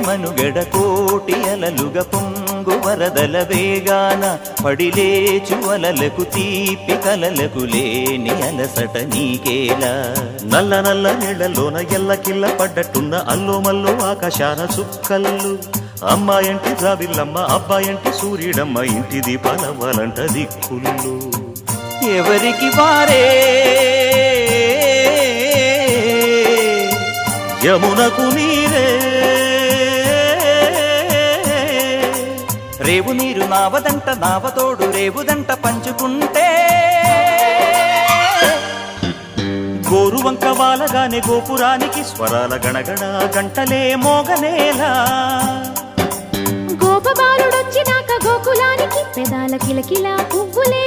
మనుగడ కోటి అలలుగా పొంగు వరదల వేగాన పడిలేచు అలలకు తీపి కలలకు లేని అలసట నీకేలా నల్ల నల్ల నీళ్లలోన ఎల్లకిల్ల పడ్డట్టున్న అల్లో మల్లో ఆకాశాన చుక్కల్లు అమ్మాయంటి జాబిల్లమ్మ అబ్బాయంటి సూర్యుడమ్మ ఇంటి దీపాలవ్వాలంట దిక్కులు ఎవరికి వారే యమునకు నీరే రేవు నీరు నావదంట నావతోడు రేవుదంట పంచుకుంటే గోరువంక వాలగానే గోపురానికి స్వరాల గణగణ గంటలే మోగనేలా గోపబాలుడొచ్చినాక గోకులానికి పెదాల కిలకిలా పువ్వులే